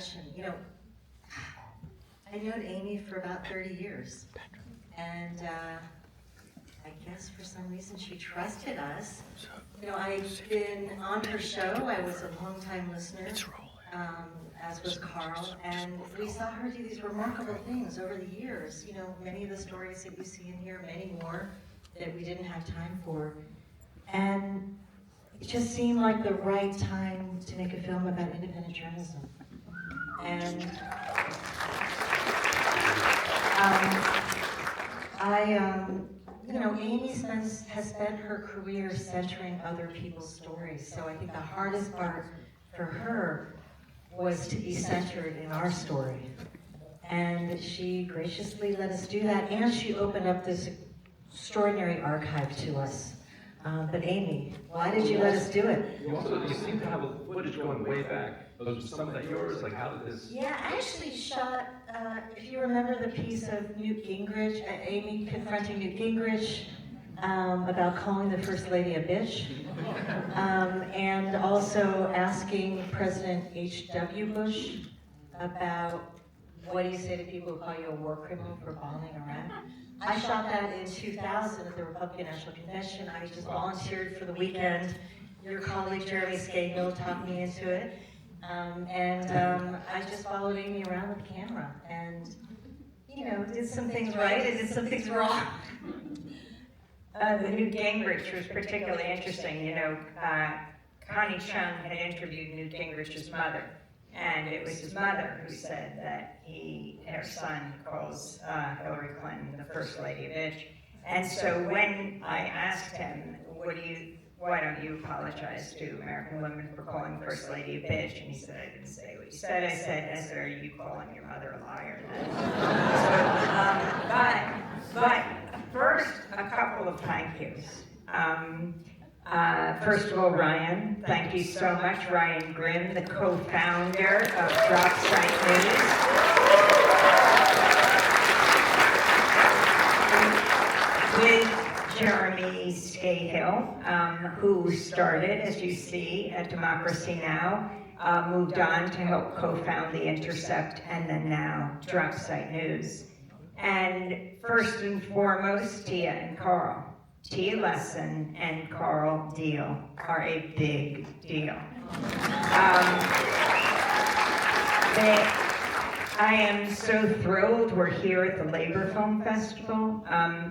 question. You know, I known Amy for about 30 years, and I guess for some reason she trusted us. You know, I've been on her show. I was a longtime listener, as was Carl, and we saw her do these remarkable things over the years. You know, many of the stories that you see in here, many more that we didn't have time for. And it just seemed like the right time to make a film about independent journalism. And you know, Amy has spent her career centering other people's stories. So I think the hardest part for her was to be centered in our story. And she graciously let us do that, and she opened up this extraordinary archive to us. But Amy, why did you let us do it? You seem to have a footage going way back. Was some of that yours? Like, how did this? Yeah, I actually shot, if you remember the piece of Newt Gingrich, Amy confronting Newt Gingrich about calling the First Lady a bitch, and also asking President H.W. Bush about what do you say to people who call you a war criminal for bombing Iraq. I shot that in 2000 at the Republican National Convention. I just volunteered for the weekend. Your colleague Jeremy Scahill talked me into it. I just followed Amy around with the camera and, you know, did some things right and did some things wrong. The Newt Gingrich was particularly interesting. You know, Connie Chung had interviewed Newt Gingrich's mother, and it was his mother who said that her son calls Hillary Clinton the First Lady a bitch. And so when I asked him, why don't you apologize to American women for calling the First Lady a bitch? And he said, I didn't say what he said. I said, are you calling your mother a liar? But first, a couple of thank yous. First of all, Ryan, thank you so much. Ryan Grimm, the co-founder of Drop Site News. With Jeremy Scahill, who started, as you see, at Democracy Now!, moved on to help co-found The Intercept, and then now Drop Site News. And first and foremost, Tia and Carl. Tia Lessin and Carl Deal are a big deal. I am so thrilled we're here at the Labor Film Festival.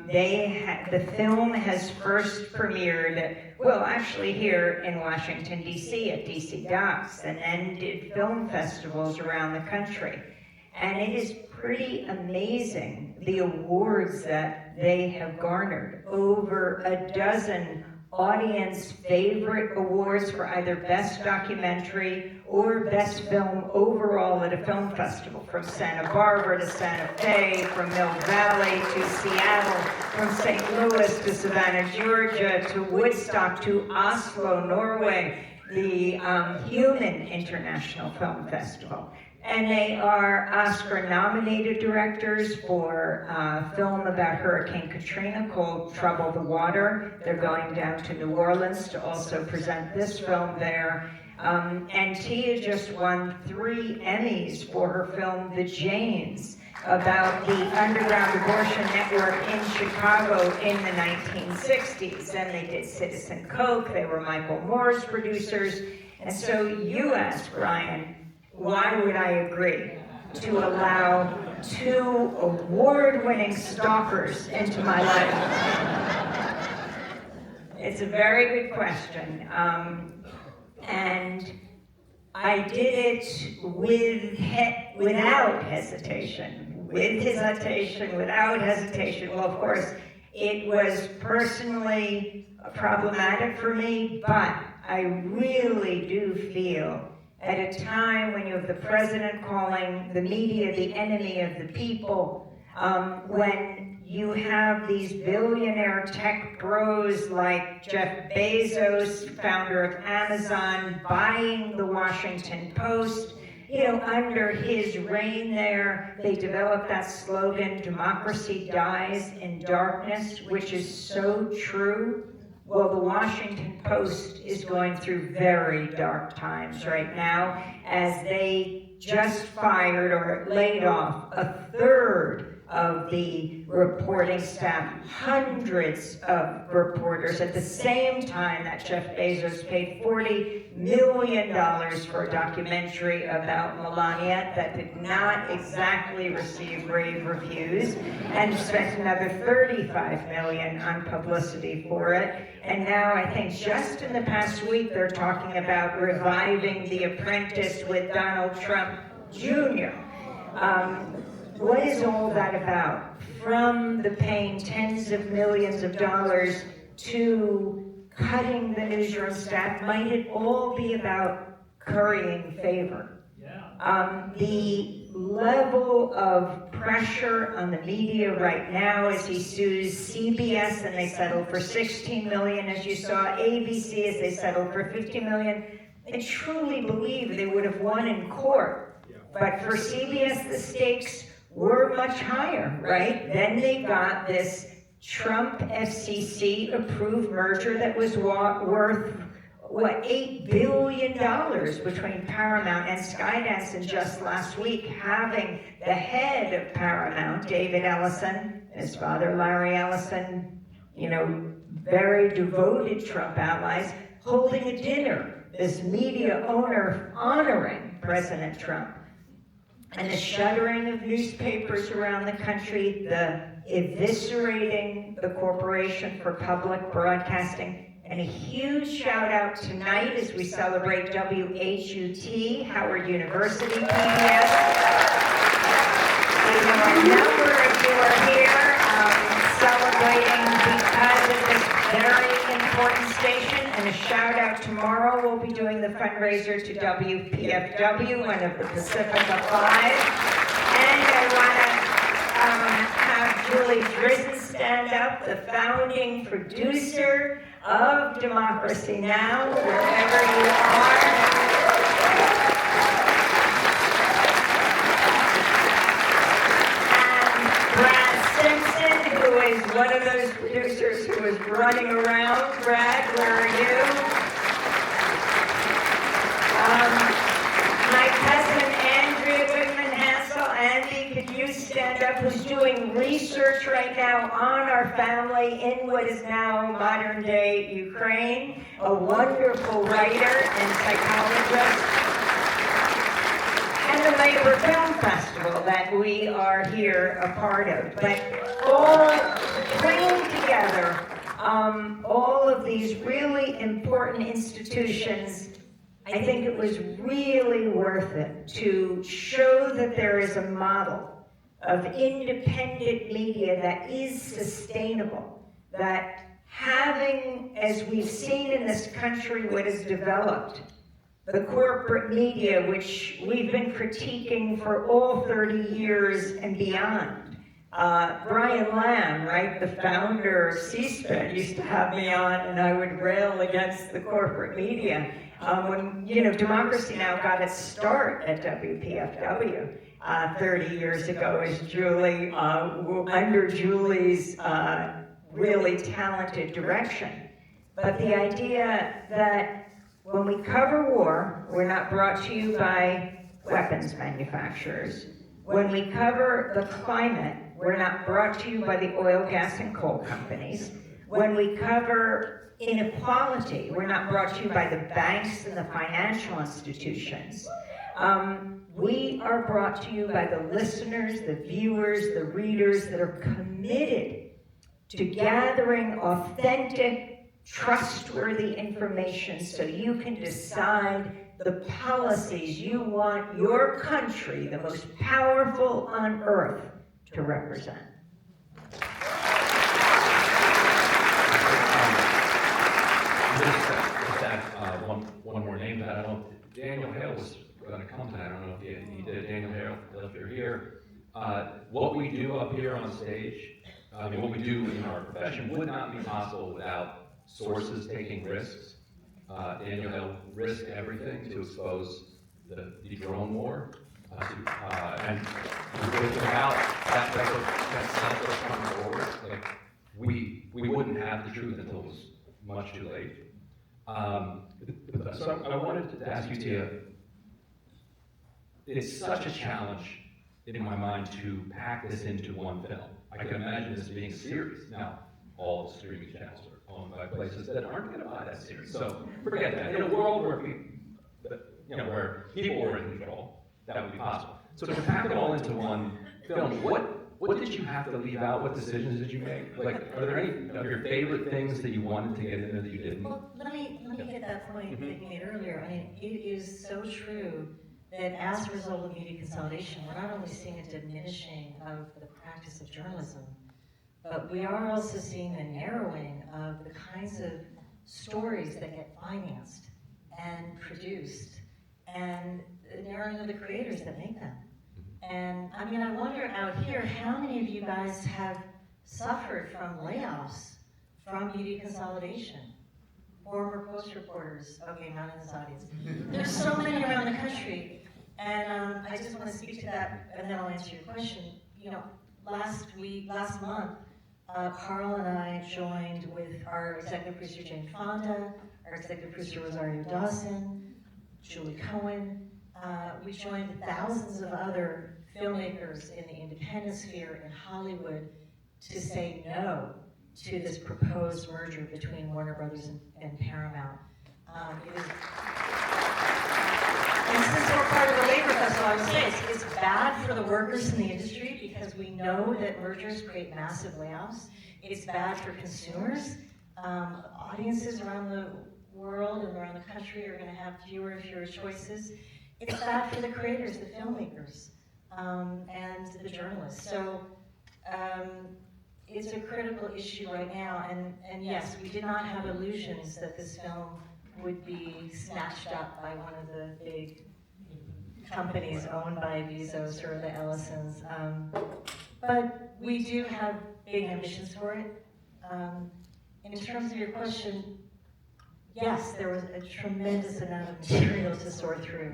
The film has first premiered, actually here in Washington, D.C. at D.C. Docs, and then did film festivals around the country. And it is pretty amazing, the awards that they have garnered. Over a dozen audience favorite awards for either Best Documentary or Best Film overall at a film festival, from Santa Barbara to Santa Fe, from Mill Valley to Seattle, from St. Louis to Savannah, Georgia, to Woodstock, to Oslo, Norway, the Human International Film Festival. And they are Oscar-nominated directors for a film about Hurricane Katrina called Trouble the Water. They're going down to New Orleans to also present this film there. And Tia just won 3 Emmys for her film The Janes, about the underground abortion network in Chicago in the 1960s. Then they did Citizen Coke. They were Michael Moore's producers. And so you asked, Ryan, why would I agree to allow 2 award-winning stalkers into my life? It's a very good question. And I did it without hesitation. With hesitation, without hesitation. Well, of course, it was personally problematic for me, but I really do feel at a time when you have the president calling the media the enemy of the people, when you have these billionaire tech bros like Jeff Bezos, founder of Amazon, buying the Washington Post, under his reign there, they developed that slogan, democracy dies in darkness, which is so true. Well, the Washington Post is going through very dark times right now, as they just fired or laid off a third of the reporting staff, hundreds of reporters, at the same time that Jeff Bezos paid $40 million for a documentary about Melania that did not exactly receive rave reviews, and spent another $35 million on publicity for it. And now I think just in the past week they're talking about reviving The Apprentice with Donald Trump Jr. What is all that about? From the paying tens of millions of dollars to cutting the newsroom staff, might it all be about currying favor? Yeah. The level of pressure on the media right now as he sues CBS and they settled for $16 million, as you saw, ABC as they settled for $50 million. I truly believe they would have won in court. But for CBS, the stakes were much higher, right? Then they got this Trump FCC approved merger that was worth, what, $8 billion between Paramount and Skydance. And just last week, having the head of Paramount, David Ellison, and his father, Larry Ellison, you know, very devoted Trump allies, holding a dinner, this media owner honoring President Trump. And the shuttering of newspapers around the country, the eviscerating the Corporation for Public Broadcasting, and a huge shout out tonight as we celebrate WHUT, Howard University PBS. We have a number of you are here celebrating because of this very important station. And a shout out tomorrow, we'll be doing the fundraiser to WPFW, one of the Pacifica Five. And I want to have Julie Drizzen stand up, the founding producer of Democracy Now!, wherever you are. Who is one of those producers who is running around. Brad, where are you? My cousin Andrea Goodman Hassel. Andy, could you stand up? Who's doing research right now on our family in what is now modern day Ukraine. A wonderful writer and psychologist. And the Labor Film Festival that we are here a part of. But all bringing together all of these really important institutions, I think it was really worth it to show that there is a model of independent media that is sustainable, that having, as we've seen in this country, what is developed, the corporate media, which we've been critiquing for all 30 years and beyond. Brian Lamb, right, the founder of C-SPAN, used to have me on and I would rail against the corporate media. When, you know, Democracy Now! Got its start at WPFW 30 years ago as Julie, under Julie's really talented direction. But the idea that when we cover war, we're not brought to you by weapons manufacturers. When we cover the climate, we're not brought to you by the oil, gas, and coal companies. When we cover inequality, we're not brought to you by the banks and the financial institutions. We are brought to you by the listeners, the viewers, the readers that are committed to gathering authentic, trustworthy information so you can decide the policies you want your country, the most powerful on earth, to represent. Just add one more name that I don't. Daniel Hale was going to come tonight. I don't know if he did. Daniel Hale, if you're here, what we do up here on stage, I mean, what we do in our profession would not be possible without sources taking risks. Daniel Hale risked everything to expose the drone war, and without that type of coming forward, like we wouldn't have the truth until it was much too late. So I wanted to ask you, Tia, it's such a challenge in my mind to pack this into one film. I can imagine this being a series. Now, all the streaming channels are owned by places that aren't going to buy that series. So forget that. In a world where where people were in control, that would be possible. So to pack it all into one film, what did you have to leave out? What decisions did you make? Like, are there any of your favorite things that you wanted to get in there that you didn't? Well, let me hit that point that you made earlier. I mean, it is so true that as a result of media consolidation, we're not only seeing a diminishing of the practice of journalism, but we are also seeing a narrowing of the kinds of stories that get financed and produced, and the narrowing of the creators that make them. And I mean, I wonder out here, how many of you guys have suffered from layoffs from media consolidation? Former Post reporters, okay, not in this audience. There's so many around the country, and I just want to speak to that, and then I'll answer your question. You know, last month, Carl and I joined with our executive producer Jane Fonda, our executive producer Rosario Dawson, Julie Cohen. We joined thousands of other filmmakers in the independent sphere in Hollywood to say no to this proposed merger between Warner Brothers and Paramount. And since we're part of the Labor Festival, I would say it's bad for the workers in the industry because we know that mergers create massive layoffs. It's bad for consumers. Audiences around the world and around the country are going to have fewer and fewer choices. It's bad for the creators, the filmmakers, and the journalists. So it's a critical issue right now. And yes, we did not have illusions that this film would be snatched up by one of the big companies owned by Bezos or the Ellisons. But we do have big ambitions for it. In terms of your question, yes, there was a tremendous amount of material to sort through.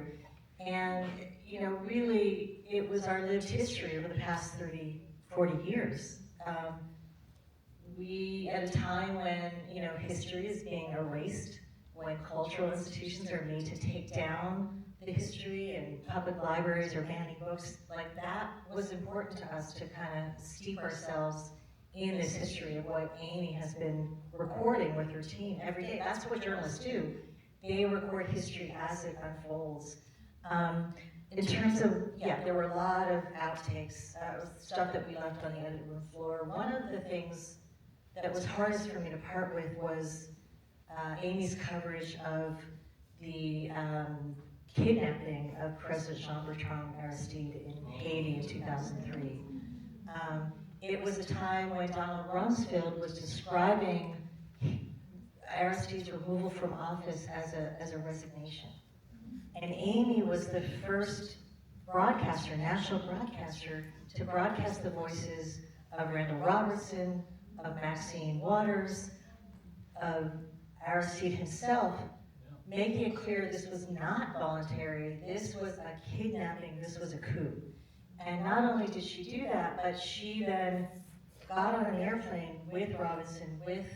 And, you know, really, it was our lived history over the past 30, 40 years. We, at a time when, you know, history is being erased, when cultural institutions are made to take down the history and public libraries are banning books, like that was important to us to kind of steep ourselves in this history of what Amy has been recording with her team every day. That's what journalists do. They record history as it unfolds. In terms of, yeah, there were a lot of outtakes, stuff that we left on the editing room floor. One of the things that was hardest for me to part with was Amy's coverage of the kidnapping of President Jean-Bertrand Aristide in Haiti in 2003. It was a time when Donald Rumsfeld was describing Aristide's removal from office as a resignation. And Amy was the first broadcaster, national broadcaster, to broadcast the voices of Randall Robertson, of Maxine Waters, of Aristide himself, making it clear this was not voluntary, this was a kidnapping, this was a coup. And not only did she do that, but she then got on an airplane with Robinson, with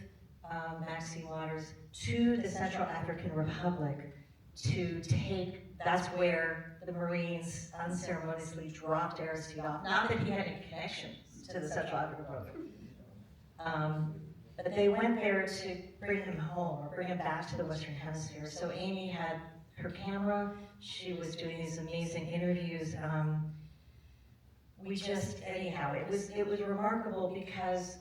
Maxine Waters, to the Central African Republic to take, that's where the Marines unceremoniously dropped Aristide off. Not that he had any connections to the Central African Republic. But they went there to bring him home, or bring him back to the Western Hemisphere. So Amy had her camera, she was doing these amazing interviews. Anyhow, it was remarkable because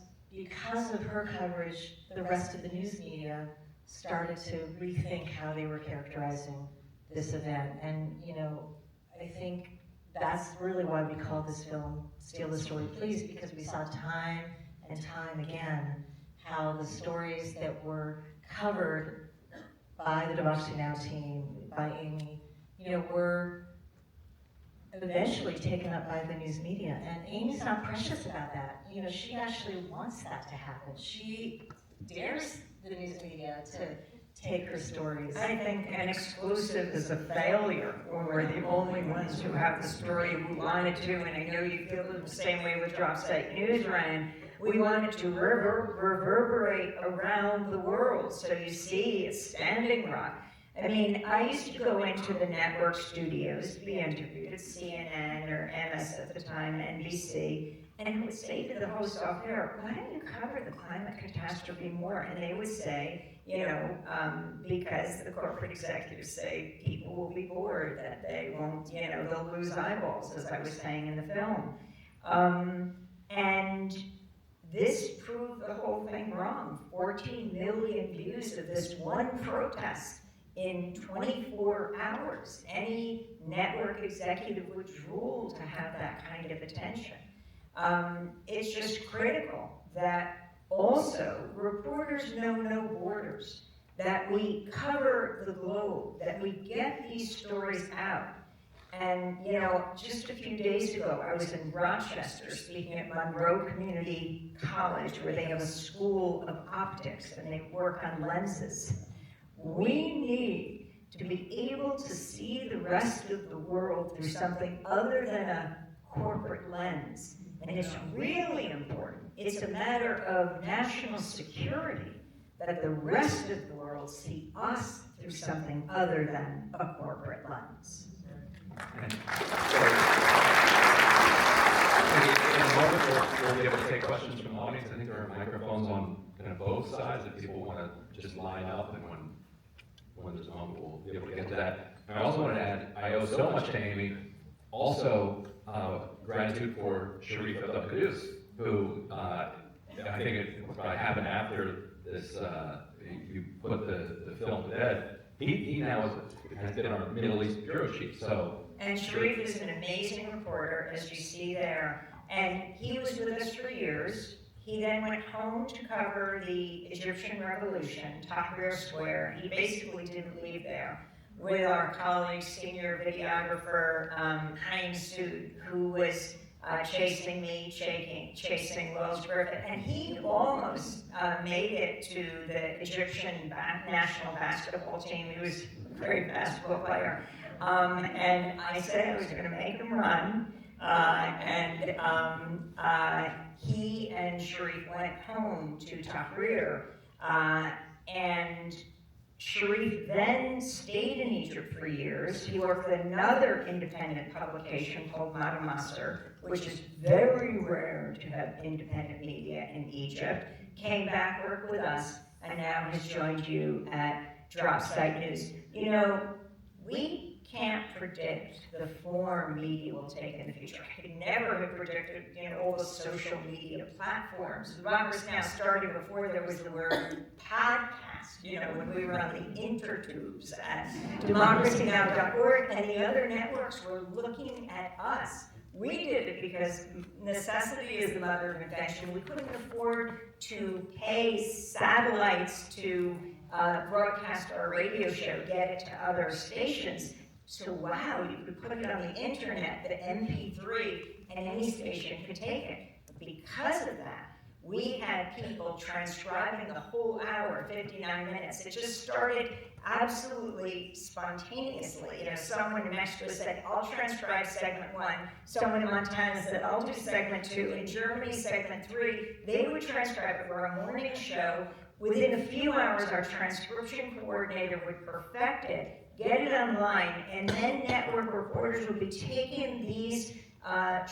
of her coverage, the rest of the news media started to rethink how they were characterizing this event. And, you know, I think that's really why we call this film Steal the Story, Please, because we saw time and time again how the stories that were covered by the Democracy Now! Team, by Amy, you know, were eventually taken up by the news media. And Amy's not precious about that. You know, she actually wants that to happen. She dares the news media to take her stories. I think an exclusive is a failure when we're the only ones who have the story we wanted to, and I know you feel the same way with Drop Site News, Ryan. We want it to reverberate around the world, so you see it's Standing Rock. I mean, I used to go into the network studios to be interviewed at CNN or MS at the time, NBC, and I would say to the host off air, why don't you cover the climate catastrophe more? And they would say, you know, because the corporate executives say people will be bored, that they won't, you know, they'll lose eyeballs, as I was saying in the film. And this proved the whole thing wrong. 14 million views of this one protest in 24 hours. Any network executive would drool to have that kind of attention. It's just critical that also reporters know no borders, that we cover the globe, that we get these stories out. And, you know, just a few days ago, I was in Rochester speaking at Monroe Community College, where they have a school of optics and they work on lenses. We need to be able to see the rest of the world through something other than a corporate lens. And it's really important. It's a matter of national security that the rest of the world see us through something other than a corporate lens. And so, in a moment, we'll be able to take questions from the audience. I think there are microphones on kind of both sides if people want to just line up, and when there's a moment, we'll be able to get to that. And I also wanted to add, I owe so much to Amy. Also, gratitude for Sharif Abdul-Qudus, who I think it probably happened after this, you put the film to bed. He now has been our Middle East bureau chief, so. And Sharif is an amazing reporter, as you see there. And he was with us for years. He then went home to cover the Egyptian Revolution, Tahrir Square. He basically didn't leave there, with our colleague, senior videographer, Haim Sood, who was chasing me, chasing Wells Griffith. And he almost made it to the Egyptian national basketball team. He was a great basketball player. And I said I was going to make him run. He and Sharif went home to Tahrir. And Sharif then stayed in Egypt for years. He worked with another independent publication called Madamasser, which is very rare to have independent media in Egypt. Came back, worked with us, and now has joined you at Drop Site News. You know, we can't predict the form media will take in the future. I could never have predicted, you know, all the social media platforms. Democracy Now! Started before there was the word podcast, you know, when we were on the intertubes at democracynow.org, and the other networks were looking at us. We did it because necessity is the mother of invention. We couldn't afford to pay satellites to broadcast our radio show, get it to other stations. So wow, you could put it on the internet, the MP3, and any station could take it. But because of that, we had people transcribing the whole hour, 59 minutes. It just started absolutely spontaneously. You know, someone in Mexico said, I'll transcribe segment 1. Someone in Montana said, I'll do segment 2. In Germany, segment 3. They would transcribe it for a morning show. Within a few hours, our transcription coordinator would perfect it, get it online, and then network reporters would be taking these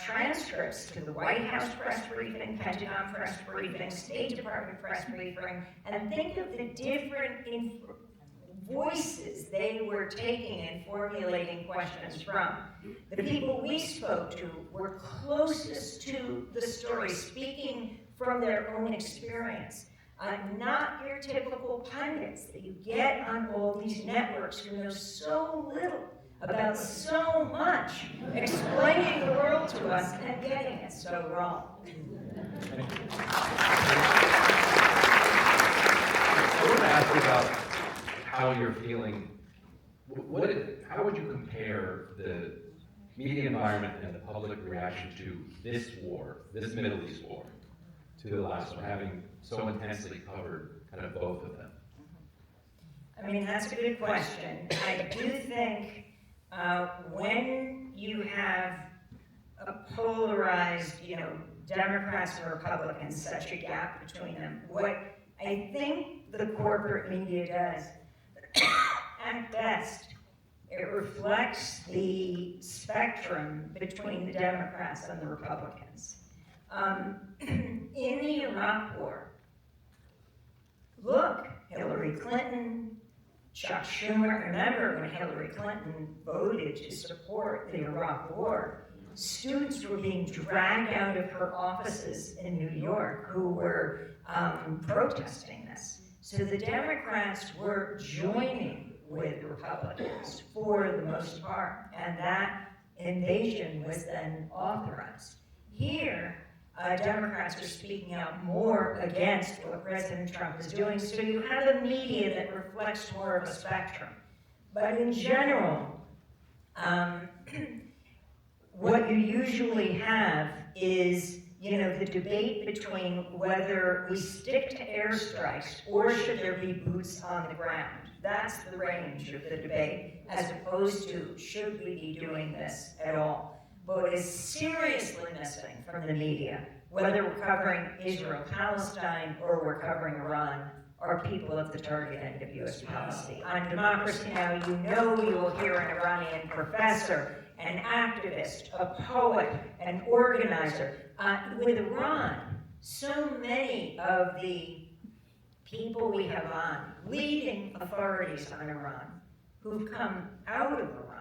transcripts to the White House press briefing, Pentagon press briefing, State Department press briefing, and think of the different voices they were taking and formulating questions from. The people we spoke to were closest to the story, speaking from their own experience. Not your typical pundits that you get on all these networks who know so little about so much, explaining the world to us and getting it so wrong. I want to ask you about how you're feeling. How would you compare the media environment and the public reaction to this war, this Middle East war, to the last one, having so intensely covered kind of both of them? I mean, that's a good question. I do think when you have a polarized, Democrats and Republicans, such a gap between them. What I think the corporate media does, at best, it reflects the spectrum between the Democrats and the Republicans. In the Iraq War, look, Hillary Clinton, Chuck Schumer, remember when Hillary Clinton voted to support the Iraq War, students were being dragged out of her offices in New York who were protesting this. So the Democrats were joining with Republicans for the most part, and that invasion was then authorized. Here, Democrats are speaking out more against what President Trump is doing, so you have a media that reflects more of a spectrum. But in general, what you usually have is, the debate between whether we stick to airstrikes or should there be boots on the ground. That's the range of the debate, as opposed to should we be doing this at all. But what is seriously missing from the media, whether we're covering Israel-Palestine or we're covering Iran, are people at the target end of U.S. policy. On Democracy Now! You will hear an Iranian professor, an activist, a poet, an organizer. With Iran, so many of the people we have on, leading authorities on Iran, who've come out of Iran.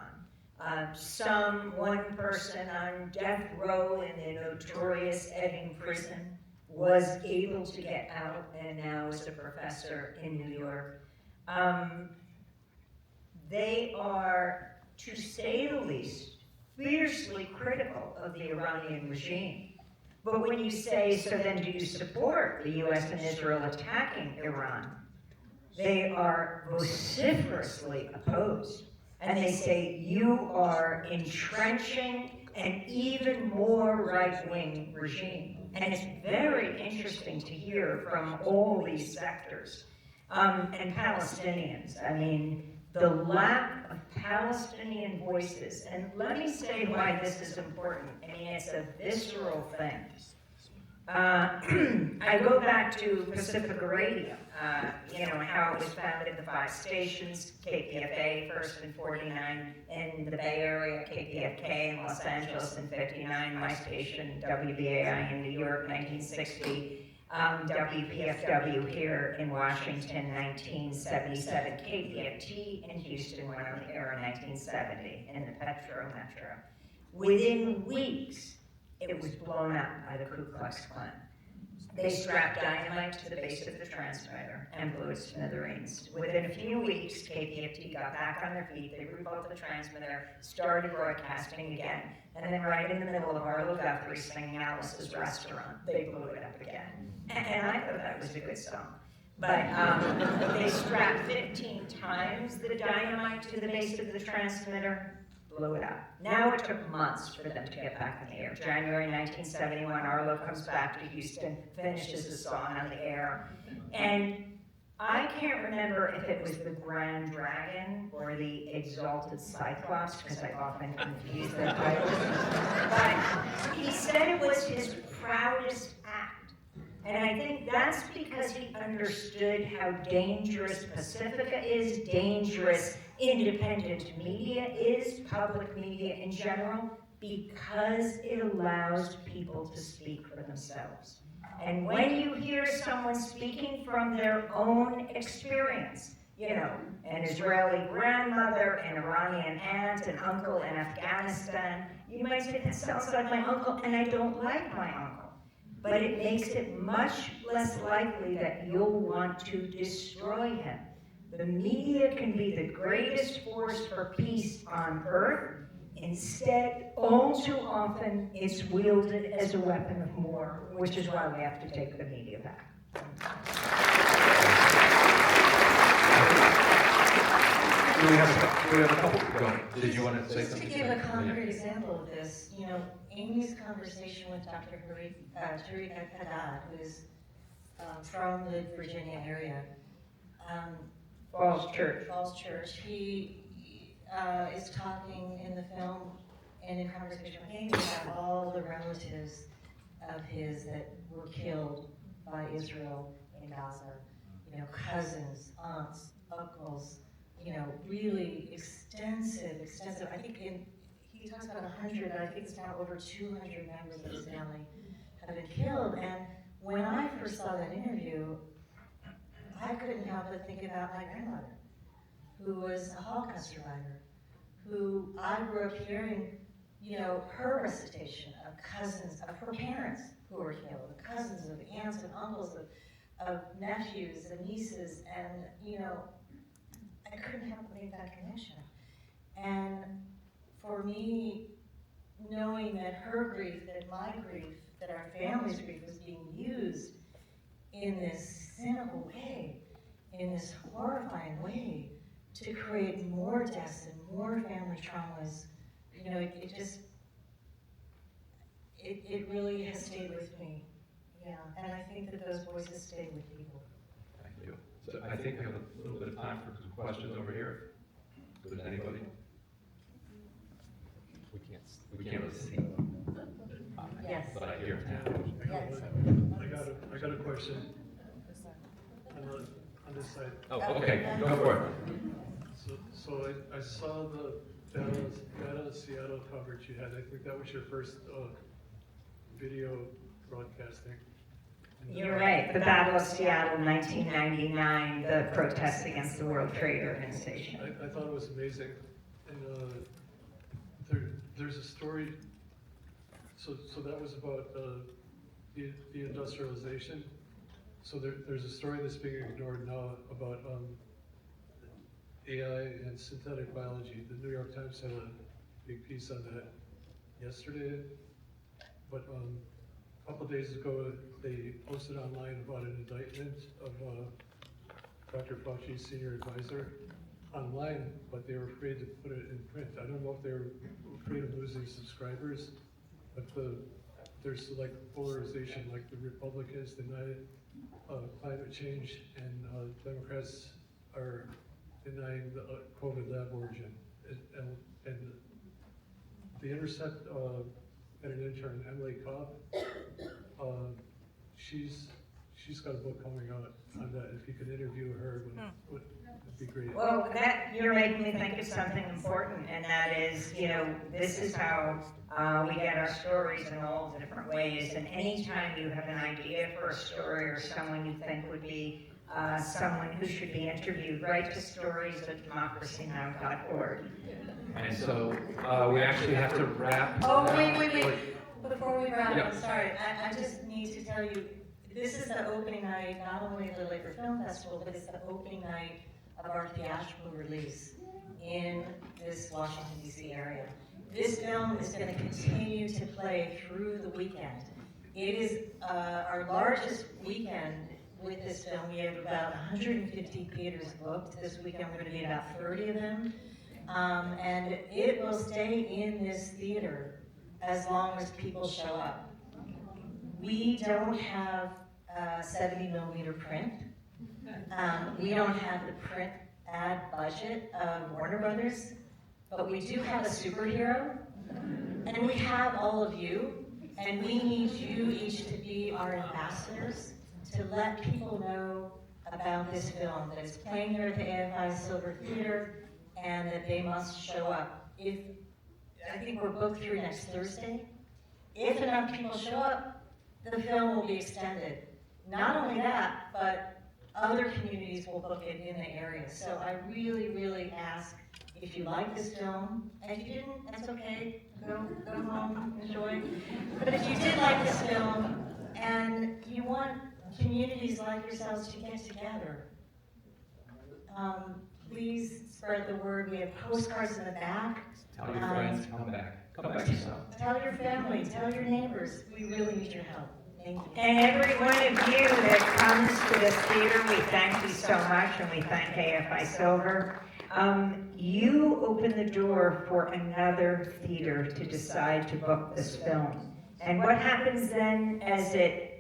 One person on death row in the notorious Edding prison was able to get out and now is a professor in New York. They are, to say the least, fiercely critical of the Iranian regime. But when you say, so then do you support the US and Israel attacking Iran? They are vociferously opposed. And they say, you are entrenching an even more right-wing regime. And it's very interesting to hear from all these sectors. And Palestinians, the lack of Palestinian voices, and let me say why this is important. It's a visceral thing. I go back to Pacifica Radio, how it was founded, the 5 stations, KPFA first in 49 in the Bay Area, KPFK in Los Angeles in 59, my station, WBAI in New York, 1960. WPFW here in Washington, 1977. KPFT in Houston went on the air in 1970 in the Metro. Within weeks, it was blown up by the Ku Klux Klan. They strapped dynamite to the base of the transmitter and blew it to smithereens. Within a few weeks, KPFT got back on their feet, they rebuilt the transmitter, started broadcasting again, and then right in the middle of Arlo Guthrie singing Alice's Restaurant, they blew it up again. And I thought that was a good song. But they strapped 15 times the dynamite to the base of the transmitter, blew it up. Now it took months for them to get back on the air. January 1971, Arlo comes back to Houston, finishes the song on the air. And I can't remember if it was the Grand Dragon or the Exalted Cyclops, because I often confuse their titles. But he said it was his proudest act. And I think that's because he understood how dangerous Pacifica is, dangerous independent media is, public media in general, because it allows people to speak for themselves. And when you hear someone speaking from their own experience, an Israeli grandmother, an Iranian aunt, an uncle in Afghanistan, you might say, that sounds like my uncle, and I don't like my uncle. But it makes it much less likely that you'll want to destroy him. The media can be the greatest force for peace on earth. Instead, all too often, it's wielded as a weapon of war, which is why we have to take the media back. We have a couple. Go ahead. Did you want to say Just to something? give a concrete example of this, Amy's conversation with Dr. Tariq Haddad, who is from the Virginia area. Falls Church. He is talking in the film and in conversation with Amy about all the relatives of his that were killed by Israel in Gaza. You know, cousins, aunts, uncles, you know, really extensive. I think he talks about 100, but I think it's now over 200 members of his family have been killed. And when I first saw that interview, I couldn't help but think about my grandmother, who was a Holocaust survivor, who I grew up hearing, you know, her recitation of cousins, of her parents who were killed, of cousins, of aunts and uncles, of nephews and nieces, and, you know, I couldn't help but make that connection. And for me, knowing that her grief, that my grief, that our family's grief was being used in this cynical way, in this horrifying way, to create more deaths and more family traumas, you know, it really has stayed with me. Yeah, and I think that those voices stay with people. Thank you. So I think we have a little bit of time for some questions over here. If there's anybody? We can't really see. Yes. But I hear now. Yes. I got a question. On this side. Oh, okay, go for it. So I saw the Battle of Seattle coverage you had. I think that was your first video broadcasting. You're right, the Battle of Seattle, 1999, the protests against the World Trade Organization. I thought it was amazing. And there's a story, so that was about the industrialization. So there's a story that's being ignored now about AI and synthetic biology. The New York Times had a big piece on that yesterday, but a couple days ago they posted online about an indictment of Dr. Fauci's senior advisor online, but they were afraid to put it in print. I don't know if they were afraid of losing subscribers, but there's like polarization, like the Republicans deny climate change, and Democrats are denying the COVID lab origin. And The Intercept had an intern, Emily Cobb. She's got a book coming out on that. If you could interview her, would be great. Well, you're making me think of something important, and that is, you know, this is how we get our stories in all different ways. And anytime you have an idea for a story or someone you think would be someone who should be interviewed, write to stories@democracynow.org. And so we actually have to wrap. Oh, wait. Before we wrap, Yeah. I'm sorry, I just need to tell you, this is the opening night, not only of the Labor Film Festival, but it's the opening night of our theatrical release in this Washington, D.C. area. This film is going to continue to play through the weekend. It is our largest weekend with this film. We have about 150 theaters booked. This weekend we're going to be about 30 of them. And it will stay in this theater as long as people show up. We don't have 70mm print. We don't have the print ad budget of Warner Brothers, but we do have a superhero, and we have all of you, and we need you each to be our ambassadors to let people know about this film, that it's playing here at the AFI Silver Theater, and that they must show up. I think we're booked through next Thursday. If enough people show up, the film will be extended. Not only that, but other communities will book it in the area. So I really, really ask, if you like this film, and if you didn't, that's okay. Go home, enjoy. But if you did like this film, and you want communities like yourselves to get together, please spread the word. We have postcards in the back. Tell your friends, come back. Come back yourself. Tell your family, tell your neighbors. We really need your help. Thank you. And every one of you that comes to this theater, we thank you so much, and we thank AFI Silver. You open the door for another theater to decide to book this film. And what happens then as it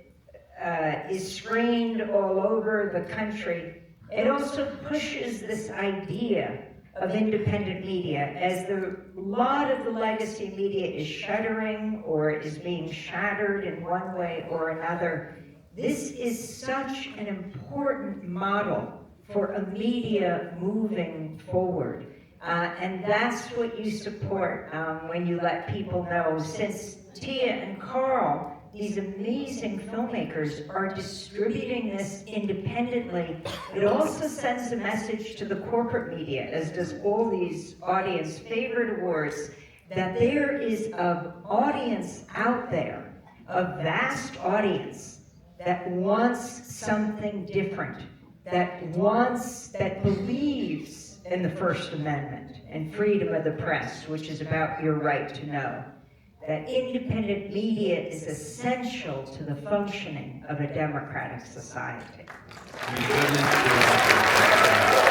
is screened all over the country, it also pushes this idea of independent media. As the lot of the legacy media is shuttering or is being shattered in one way or another. This is such an important model for a media moving forward. And that's what you support when you let people know. Since Tia and Carl, these amazing filmmakers, are distributing this independently, it also sends a message to the corporate media, as does all these audience favorite awards, that there is an audience out there, a vast audience, that wants something different, that believes in the First Amendment and freedom of the press, which is about your right to know. That independent media is essential to the functioning of a democratic society. Thank you.